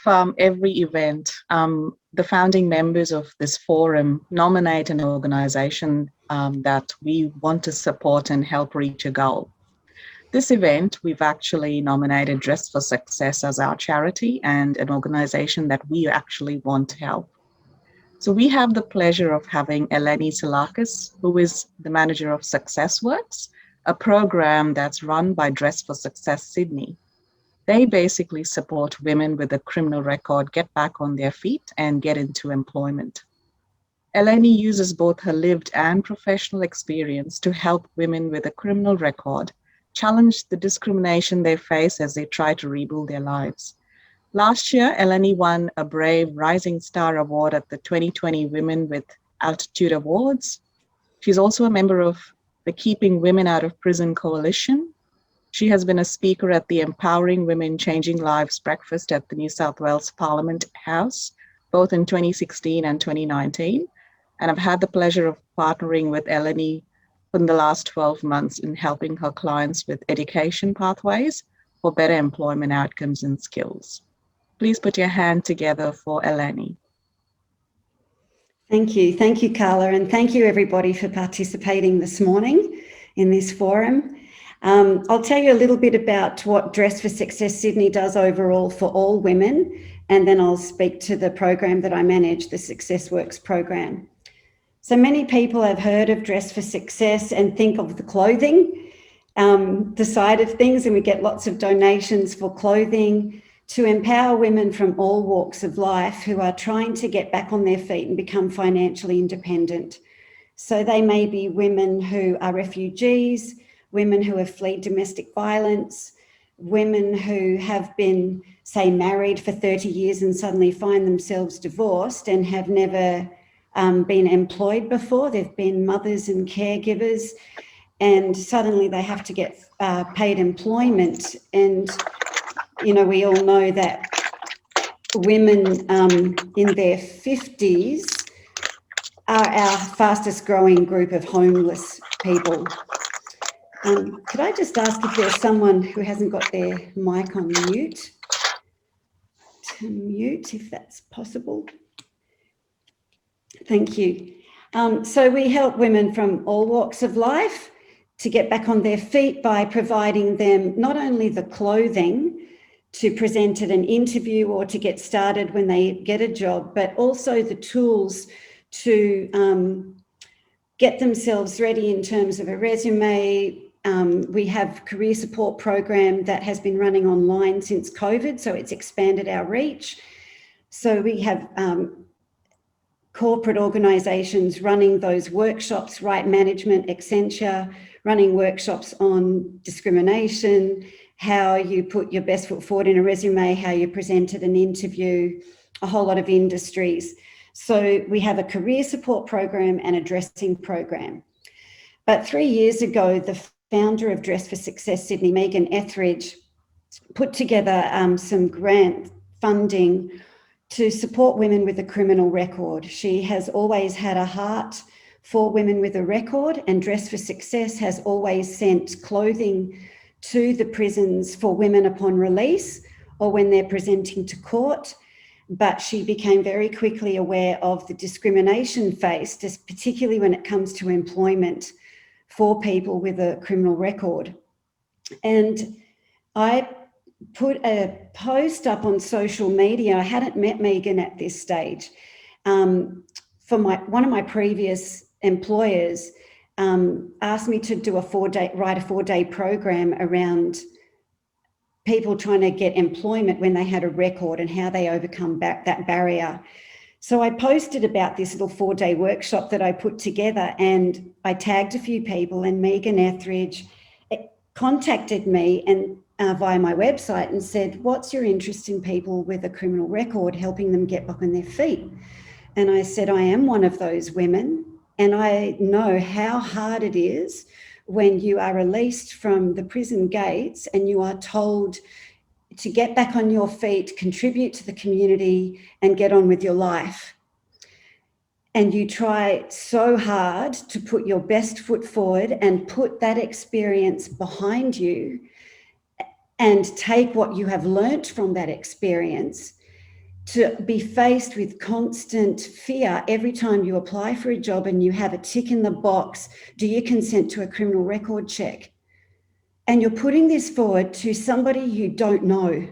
every event, the founding members of this forum nominate an organization that we want to support and help reach a goal. This event, we've actually nominated Dress for Success as our charity and an organization that we actually want to help. So we have the pleasure of having Eleni Psillakis, who is the manager of Success Works, a program that's run by Dress for Success Sydney. They basically support women with a criminal record get back on their feet and get into employment. Eleni uses both her lived and professional experience to help women with a criminal record challenge the discrimination they face as they try to rebuild their lives. Last year, Eleni won a Brave Rising Star Award at the 2020 Women with Altitude Awards. She's also a member of the Keeping Women Out of Prison Coalition. She has been a speaker at the Empowering Women Changing Lives breakfast at the New South Wales Parliament House, both in 2016 and 2019. And I've had the pleasure of partnering with Eleni for the last 12 months in helping her clients with education pathways for better employment outcomes and skills. Please put your hand together for Eleni. Thank you. Thank you, Carla, and thank you everybody for participating this morning in this forum. I'll tell you a little bit about what Dress for Success Sydney does overall for all women, and then I'll speak to the program that I manage, the Success Works program. So many people have heard of Dress for Success and think of the clothing, the side of things, and we get lots of donations for clothing to empower women from all walks of life who are trying to get back on their feet and become financially independent. So they may be women who are refugees, women who have fled domestic violence, women who have been, say, married for 30 years and suddenly find themselves divorced and have never been employed before. They've been mothers and caregivers, and suddenly they have to get paid employment. And, you know, we all know that women in their 50s are our fastest growing group of homeless people. Could I just ask if there's someone who hasn't got their mic on mute, to mute if that's possible? Thank you. So we help women from all walks of life to get back on their feet by providing them not only the clothing to present at an interview or to get started when they get a job, but also the tools to get themselves ready in terms of a resume. We have a career support program that has been running online since COVID, so it's expanded our reach. So we have corporate organisations running those workshops, Right Management, Accenture, running workshops on discrimination, how you put your best foot forward in a resume, how you present at an interview, a whole lot of industries. So we have a career support program and a dressing program. But 3 years ago, the founder of Dress for Success Sydney, Megan Etheridge, put together some grant funding to support women with a criminal record. She has always had a heart for women with a record, and Dress for Success has always sent clothing to the prisons for women upon release or when they're presenting to court. But she became very quickly aware of the discrimination faced, particularly when it comes to employment for people with a criminal record. And I put a post up on social media. I hadn't met Megan at this stage. For one of my previous employers asked me to do write a 4-day program around people trying to get employment when they had a record and how they overcome that barrier. So I posted about this little 4-day workshop that I put together, and I tagged a few people, and Megan Etheridge contacted me and via my website and said, what's your interest in people with a criminal record, helping them get back on their feet? And I said, I am one of those women, and I know how hard it is when you are released from the prison gates and you are told to get back on your feet, contribute to the community and get on with your life. And you try so hard to put your best foot forward and put that experience behind you and take what you have learnt from that experience to be faced with constant fear every time you apply for a job and you have a tick in the box, do you consent to a criminal record check? And you're putting this forward to somebody you don't know,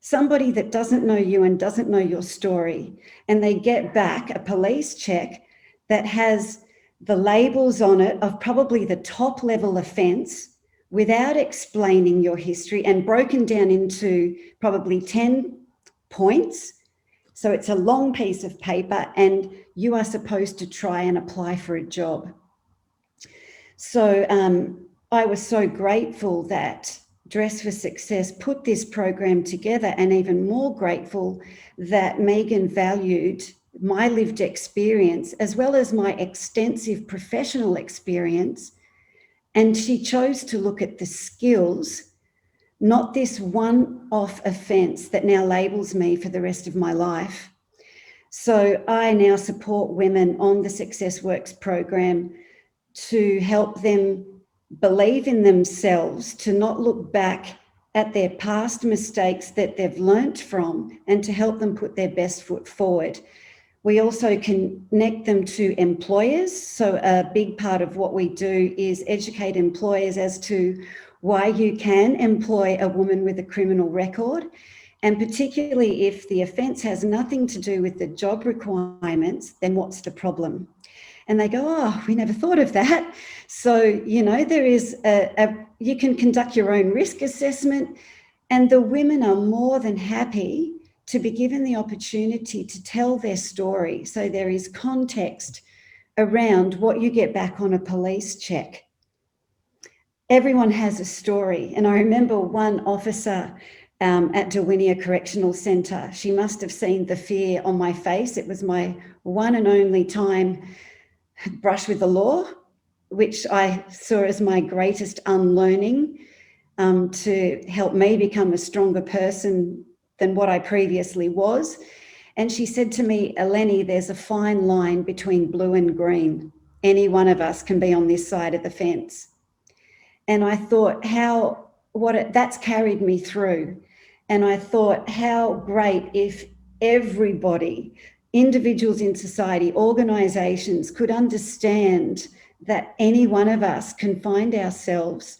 somebody that doesn't know you and doesn't know your story, and they get back a police check that has the labels on it of probably the top level offence without explaining your history and broken down into probably 10 points. So it's a long piece of paper and you are supposed to try and apply for a job. So I was so grateful that Dress for Success put this program together, and even more grateful that Megan valued my lived experience as well as my extensive professional experience. And she chose to look at the skills, not this one-off offence that now labels me for the rest of my life. So I now support women on the Success Works program to help them believe in themselves, to not look back at their past mistakes that they've learnt from, and to help them put their best foot forward. We also connect them to employers. So a big part of what we do is educate employers as to why you can employ a woman with a criminal record, and particularly if the offence has nothing to do with the job requirements, then what's the problem? And they go, oh, we never thought of that. So, you know, there is you can conduct your own risk assessment, and the women are more than happy to be given the opportunity to tell their story. So there is context around what you get back on a police check. Everyone has a story. And I remember one officer at Derwynia Correctional Centre, she must have seen the fear on my face. It was my one and only time brush with the law, which I saw as my greatest unlearning to help me become a stronger person than what I previously was. And she said to me, Eleni, there's a fine line between blue and green. Any one of us can be on this side of the fence. And I thought that's carried me through. And I thought how great if everybody, individuals in society, organisations could understand that any one of us can find ourselves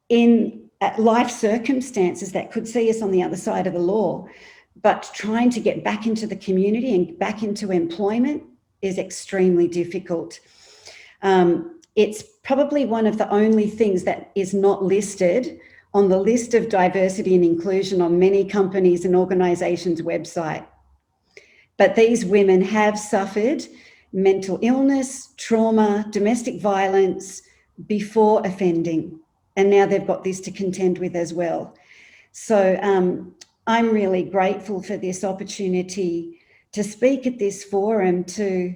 in life circumstances that could see us on the other side of the law, but trying to get back into the community and back into employment is extremely difficult. It's probably one of the only things that is not listed on the list of diversity and inclusion on many companies and organisations' website. But these women have suffered mental illness, trauma, domestic violence before offending. And now they've got this to contend with as well. So I'm really grateful for this opportunity to speak at this forum, to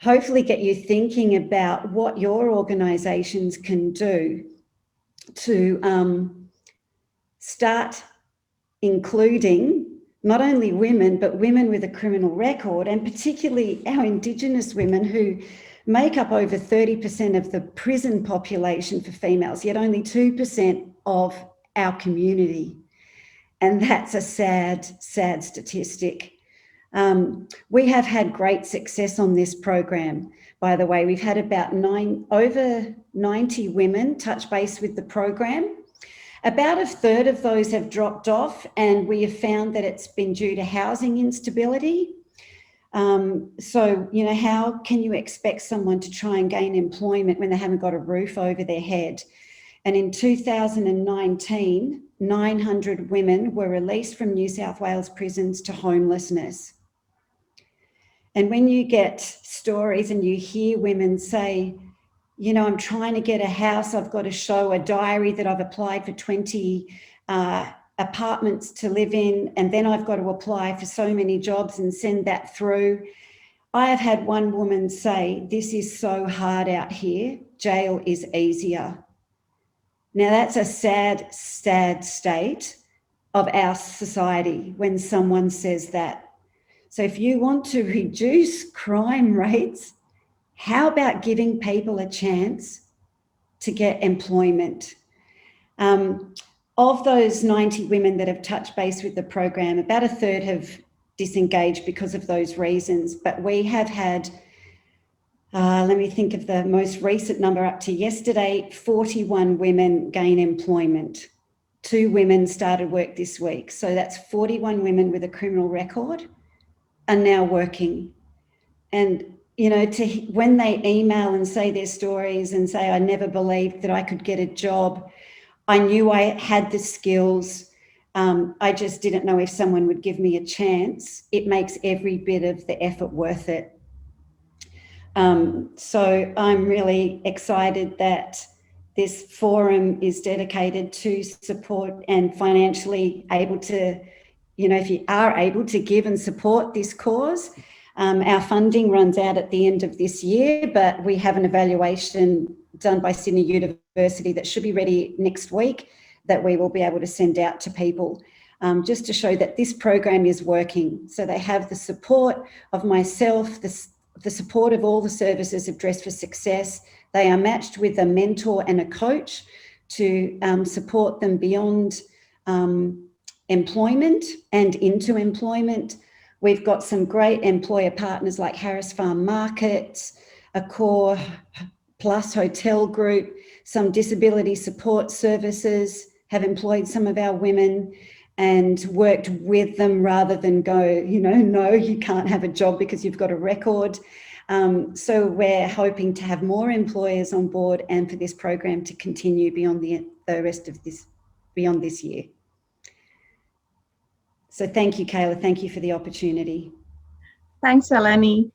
hopefully get you thinking about what your organisations can do to start including not only women, but women with a criminal record, and particularly our Indigenous women who make up over 30% of the prison population for females, yet only 2% of our community. And that's a sad, sad statistic. We have had great success on this program. By the way, we've had about over 90 women touch base with the program. About a third of those have dropped off, and we have found that it's been due to housing instability. So, you know, how can you expect someone to try and gain employment when they haven't got a roof over their head? And in 2019, 900 women were released from New South Wales prisons to homelessness. And when you get stories and you hear women say, you know, I'm trying to get a house, I've got to show a diary that I've applied for 20 apartments to live in, and then I've got to apply for so many jobs and send that through. I have had one woman say, this is so hard out here, jail is easier. Now that's a sad, sad state of our society when someone says that. So if you want to reduce crime rates, how about giving people a chance to get employment? Of those 90 women that have touched base with the program, about a third have disengaged because of those reasons. But we have had, let me think of the most recent number up to yesterday, 41 women gain employment. 2 women started work this week. So that's 41 women with a criminal record are now working. And, you know, when they email and say their stories and say, I never believed that I could get a job, I knew I had the skills. I just didn't know if someone would give me a chance. It makes every bit of the effort worth it. So I'm really excited that this forum is dedicated to support and financially able to, you know, if you are able to give and support this cause. Our funding runs out at the end of this year, but we have an evaluation done by Sydney University that should be ready next week that we will be able to send out to people just to show that this program is working. So they have the support of myself, the support of all the services of Dress for Success. They are matched with a mentor and a coach to support them beyond employment and into employment. We've got some great employer partners like Harris Farm Markets, Accor Plus Hotel Group, some disability support services have employed some of our women and worked with them rather than go, you know, no, you can't have a job because you've got a record. So we're hoping to have more employers on board and for this program to continue beyond the rest of this, beyond this year. So thank you, Kayla. Thank you for the opportunity. Thanks, Eleni.